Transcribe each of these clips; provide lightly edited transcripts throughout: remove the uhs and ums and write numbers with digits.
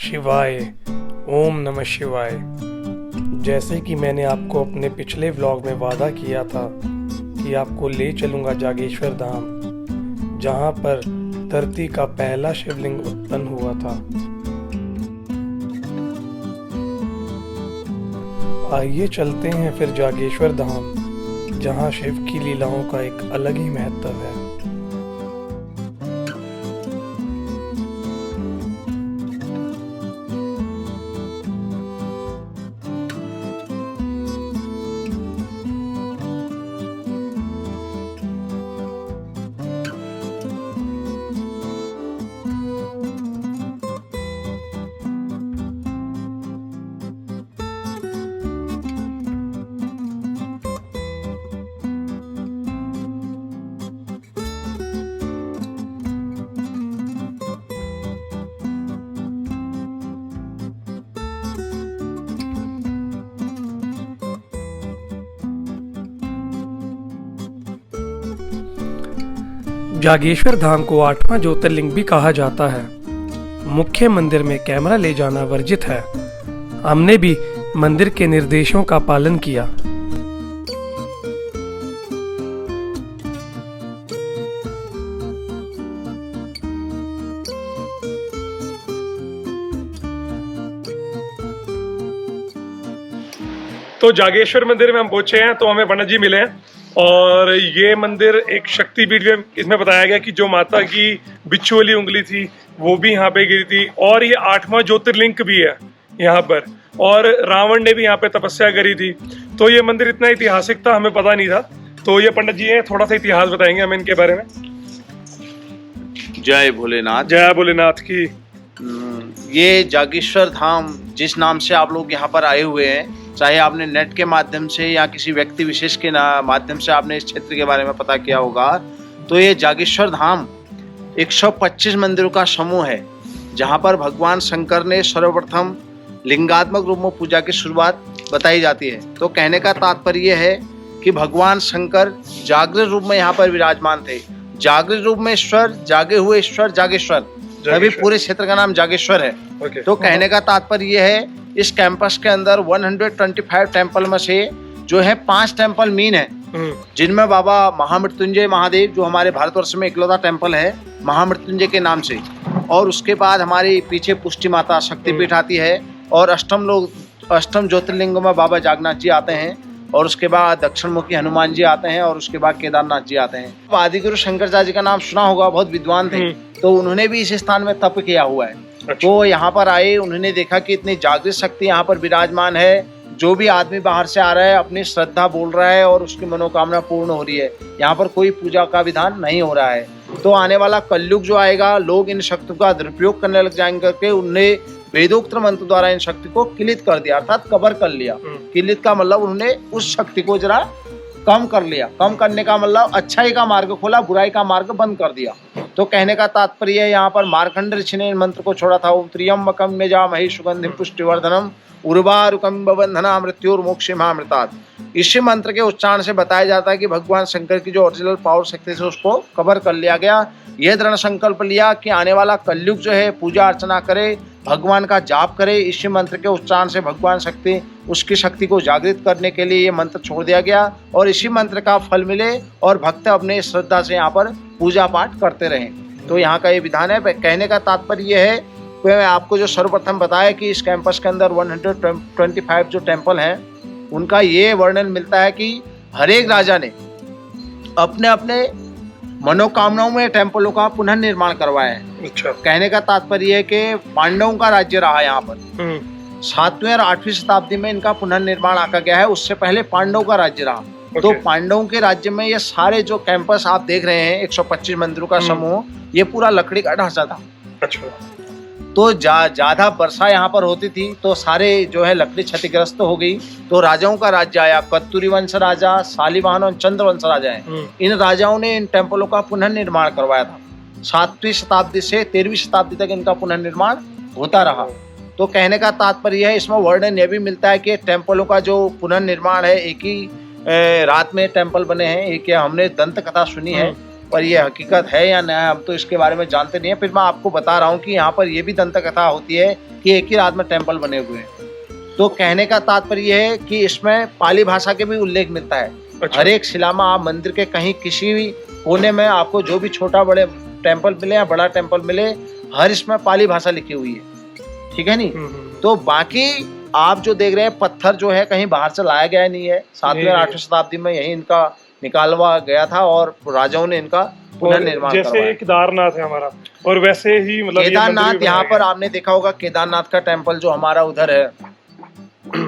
शिवाय। ओम नमः शिवाय। जैसे कि मैंने आपको अपने पिछले व्लॉग में वादा किया था कि आपको ले चलूँगा जागेश्वर धाम, जहाँ पर धरती का पहला शिवलिंग उत्पन्न हुआ था। आइए चलते हैं फिर जागेश्वर धाम, जहाँ शिव की लीलाओं का एक अलग ही महत्व है। जागेश्वर धाम को 8वां ज्योतिर्लिंग भी कहा जाता है। मुख्य मंदिर में कैमरा ले जाना वर्जित है। हमने भी मंदिर के निर्देशों का पालन किया। तो जागेश्वर मंदिर में हम पहुंचे हैं, तो हमें पंडित जी मिले हैं और ये मंदिर एक शक्तिपीठ में इसमें बताया गया कि जो माता की बिच्छू वाली उंगली थी वो भी यहाँ पे गिरी थी, और ये 8वां ज्योतिर्लिंग भी है यहाँ पर, और रावण ने भी यहाँ पे तपस्या करी थी। तो ये मंदिर इतना ऐतिहासिक था, हमें पता नहीं था। तो ये पंडित जी हैं, थोड़ा सा इतिहास बताएंगे हमें इनके बारे में। जय भोलेनाथ। जय भोलेनाथ की। ये जागेश्वर धाम जिस नाम से आप लोग यहाँ पर आए हुए हैं, चाहे आपने नेट के माध्यम से या किसी व्यक्ति विशेष के माध्यम से आपने इस क्षेत्र के बारे में पता किया होगा, तो ये जागेश्वर धाम 125 मंदिरों का समूह है, जहाँ पर भगवान शंकर ने सर्वप्रथम लिंगात्मक रूप में पूजा की शुरुआत बताई जाती है। तो कहने का तात्पर्य है कि भगवान शंकर जागृत रूप में यहाँ पर विराजमान थे। जागृत रूप में ईश्वर, जागे हुए ईश्वर जागेश्वर, तभी पूरे क्षेत्र का नाम जागेश्वर है। तो कहने का तात्पर्य है, इस कैंपस के अंदर 125 टेम्पल में से जो है 5 टेम्पल मेन है, जिनमें बाबा महामृत्युंजय महादेव, जो हमारे भारतवर्ष में इकलौता टेम्पल है महामृत्युंजय के नाम से, और उसके बाद हमारी पीछे पुष्टि माता शक्तिपीठ आती है, और अष्टम ज्योतिर्लिंगों में बाबा जागन्नाथ जी आते हैं, और उसके बाद दक्षिण मुखी हनुमान जी आते हैं, और उसके बाद केदारनाथ जी आते हैं। आदिगुरु शंकराचार्य जी का नाम सुना होगा, बहुत विद्वान थे, तो उन्होंने भी इस स्थान में तप किया हुआ है। तो यहाँ पर आए, उन्होंने देखा कि इतनी जागृत शक्ति यहाँ पर विराजमान है। जो भी आदमी बाहर से आ रहा है अपनी श्रद्धा बोल रहा है और उसकी मनोकामना पूर्ण हो रही है। यहाँ पर कोई पूजा का विधान नहीं हो रहा है। तो आने वाला कलयुग जो आएगा, लोग इन शक्ति का दुरुपयोग करने लग जाएंगे करके उन्होंने वेदोक्त मंत्र द्वारा इन शक्ति को किलित कर दिया, अर्थात कवर कर लिया। किलित का मतलब उन्होंने उस शक्ति को जरा कम कर लिया। कम करने का मतलब अच्छाई का मार्ग खोला, बुराई का मार्ग बंद कर दिया। तो कहने का तात्पर्य है, यहाँ पर मार्कंड ऋषि ने मंत्र को छोड़ा था, ओम त्र्यंबकम यजामहे सुगंधिं पुष्टिवर्धनम उर्वारुकम बबंधना मृत्युर्मोक्षमामृतात्। इसी मंत्र के उच्चारण से बताया जाता है कि भगवान शंकर की जो ओरिजिनल पावर शक्ति से उसको कवर कर लिया गया। यह दृढ़ संकल्प लिया कि आने वाला कलयुग जो है पूजा अर्चना करे, भगवान का जाप करे। इसी मंत्र के उच्चारण से भगवान शक्ति, उसकी शक्ति को जागृत करने के लिए ये मंत्र छोड़ दिया गया, और इसी मंत्र का फल मिले और भक्त अपने श्रद्धा से यहाँ पर पूजा पाठ करते रहे। तो यहाँ का ये विधान है। कहने का तात्पर्य है, मैं आपको जो सर्वप्रथम बताया कि इस कैंपस के अंदर 125 जो टेम्पल हैं, उनका ये वर्णन मिलता है कि हर एक राजा ने अपने अपने मनोकामनाओं में टेम्पलों का पुनर्निर्माण करवाया है। अच्छा। कहने का तात्पर्य है कि पांडवों का राज्य रहा यहाँ पर, 7वीं और 8वीं शताब्दी में इनका पुनर्निर्माण आका गया है। उससे पहले पांडवों का राज्य रहा। तो पांडवों के राज्य में ये सारे जो कैंपस आप देख रहे हैं, 125 मंदिरों का समूह, ये पूरा लकड़ी का ढांचा था। अच्छा। तो ज्यादा वर्षा यहाँ पर होती थी, तो सारे जो है लकड़ी क्षतिग्रस्त हो गई। तो राजाओं का राज्य आया, कत्तूरी वंश राजा, शालिवाहन और चंद्रवंश राजा हैं। इन राजाओं ने इन टेम्पलों का पुनर्निर्माण करवाया था। 7वीं शताब्दी से 13वीं शताब्दी तक इनका पुनर्निर्माण होता रहा। तो कहने का तात्पर्य है, इसमें वर्णन यह भी मिलता है कि टेम्पलों का जो पुनर्निर्माण है, एक ही रात में टेम्पल बने हैं। एक हमने दंत कथा सुनी है पर ये हकीकत है या नहीं हम तो इसके बारे में जानते नहीं है। फिर मैं आपको बता रहा हूँ कि यहाँ पर ये भी दंत कथा होती है कि एक ही रात में टेम्पल बने हुए हैं। तो कहने का तात्पर्य ये है कि इसमें पाली भाषा के भी उल्लेख मिलता है। अच्छा। हर एक शिला में आप मंदिर के कहीं किसी भी कोने में आपको जो भी छोटा बड़े टेम्पल मिले या बड़ा टेम्पल मिले, हर इसमें पाली भाषा लिखी हुई है। ठीक है नहीं? तो बाकी आप जो देख रहे हैं पत्थर जो है कहीं बाहर से लाया गया नहीं है। 7वीं और 8वीं शताब्दी में यही इनका निकालवा गया था और राजाओं ने इनका पुनर्निर्माण जैसे करवाया। केदारनाथ है हमारा, और वैसे ही मतलब ये केदारनाथ मंदिर भी यहाँ बनाया पर गया। आपने देखा होगा केदारनाथ का टेम्पल जो हमारा उधर है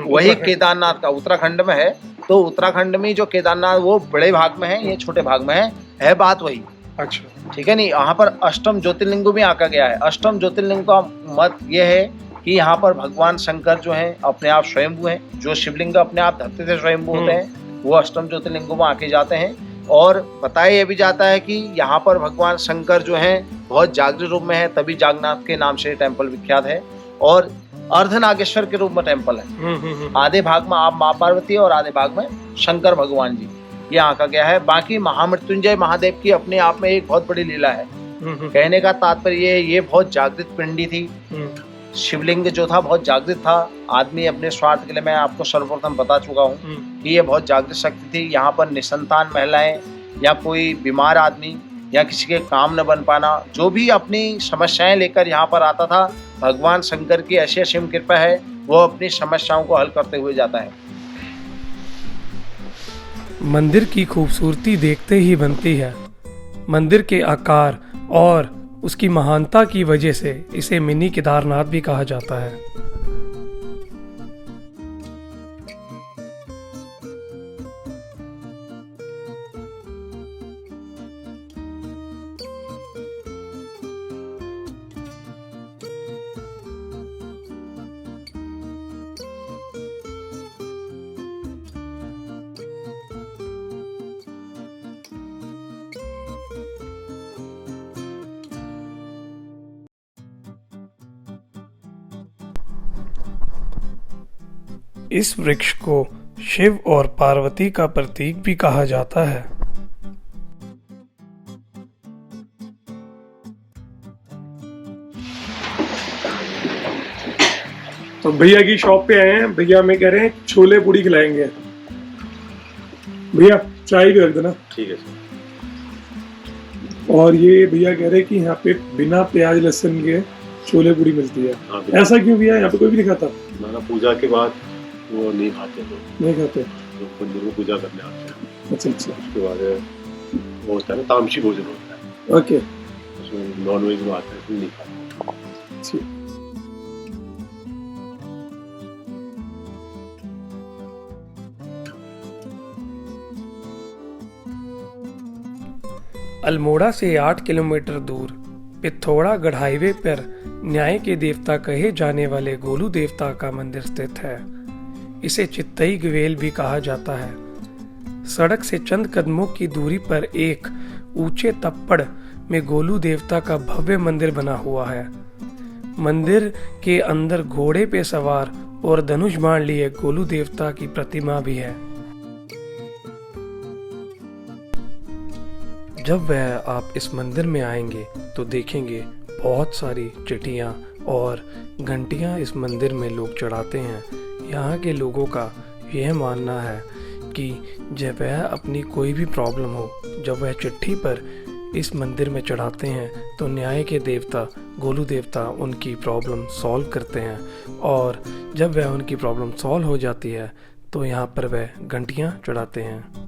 वही केदारनाथ का उत्तराखंड में है। तो उत्तराखंड में जो केदारनाथ वो बड़े भाग में है, ये छोटे भाग में है बात वही। अच्छा। ठीक है नहीं? यहाँ पर अष्टम ज्योतिर्लिंगों में आका गया है। अष्टम ज्योतिर्लिंग का मत ये है कि यहाँ पर भगवान शंकर जो हैं अपने आप स्वयंभू हैं। जो शिवलिंग अपने आप धरती से स्वयंभू होते हैं वो अष्टम ज्योतिर्लिंगों में आके जाते हैं। और बताया यह भी जाता है कि यहाँ पर भगवान शंकर जो हैं बहुत जागृत रूप में है, तभी जागनाथ के नाम से टेम्पल विख्यात है। और अर्धनागेश्वर के रूप में टेम्पल है। आधे भाग में आप माँ पार्वती और आधे भाग में शंकर भगवान जी ये आका गया है। बाकी महामृत्युंजय महादेव की अपने आप में एक बहुत बड़ी लीला है। कहने का तात्पर्य ये बहुत जागृत पिंडी थी। शिवलिंग जो था बहुत जागृत था। आदमी अपने स्वार्थ के लिए, मैं आपको सर्वप्रथम बता चुका हूँ कि ये बहुत जागृत शक्ति थी। यहाँ पर निसंतान महिलाएं या कोई बीमार आदमी या किसी के काम न बन पाना, जो भी अपनी समस्याएं लेकर यहाँ पर आता था, भगवान शंकर की ऐसी असीम कृपा है वो अपनी समस्याओं को हल करते हुए जाता है। मंदिर की खूबसूरती देखते ही बनती है। मंदिर के आकार और उसकी महानता की वजह से इसे मिनी केदारनाथ भी कहा जाता है। इस वृक्ष को शिव और पार्वती का प्रतीक भी कहा जाता है। तो भैया की शॉप पे आए हैं। भैया हमें कह रहे हैं छोले पूड़ी खिलाएंगे। भैया चाय भी रख देना। ठीक है सर। और ये भैया कह रहे हैं कि यहाँ पे बिना प्याज लहसुन के छोले पूड़ी मिलती है। हाँ भैया। ऐसा क्यों भैया? यहाँ पे कोई भी नहीं खाता? हमारा पूजा के बाद वो नहीं खाते लोग, नहीं खाते? लोग मंदिर में पूजा करने आते हैं। अच्छा अच्छा। उसके बाद वो होता है ना तामसी भोजन होता है, ओके। उसमें नॉन वेज में आता है, उसमें नहीं खाते। ठीक। अल्मोड़ा से 8 किलोमीटर दूर पिथौरागढ़ हाईवे पर न्याय के देवता कहे जाने वाले गोलू देवता का मंदिर स्थित है। इसे चित्तई ग्वेल भी कहा जाता है। सड़क से चंद कदमों की दूरी पर एक ऊंचे तप्पड़ में गोलू देवता का भव्य मंदिर बना हुआ है। मंदिर के अंदर घोड़े पे सवार और धनुष बाण लिए गोलू देवता की प्रतिमा भी है। जब वह आप इस मंदिर में आएंगे तो देखेंगे बहुत सारी चिट्ठियाँ और घंटियाँ इस मंदिर में लोग चढ़ाते हैं। यहाँ के लोगों का यह मानना है कि जब वह अपनी कोई भी प्रॉब्लम हो, जब वह चिट्ठी पर इस मंदिर में चढ़ाते हैं तो न्याय के देवता गोलू देवता उनकी प्रॉब्लम सॉल्व करते हैं। और जब वह उनकी प्रॉब्लम सॉल्व हो जाती है तो यहाँ पर वह घंटियाँ चढ़ाते हैं।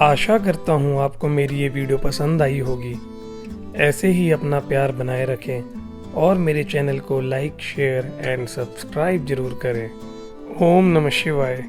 आशा करता हूँ आपको मेरी ये वीडियो पसंद आई होगी। ऐसे ही अपना प्यार बनाए रखें। और मेरे चैनल को लाइक शेयर एंड सब्सक्राइब जरूर करें। ओम नमः शिवाय।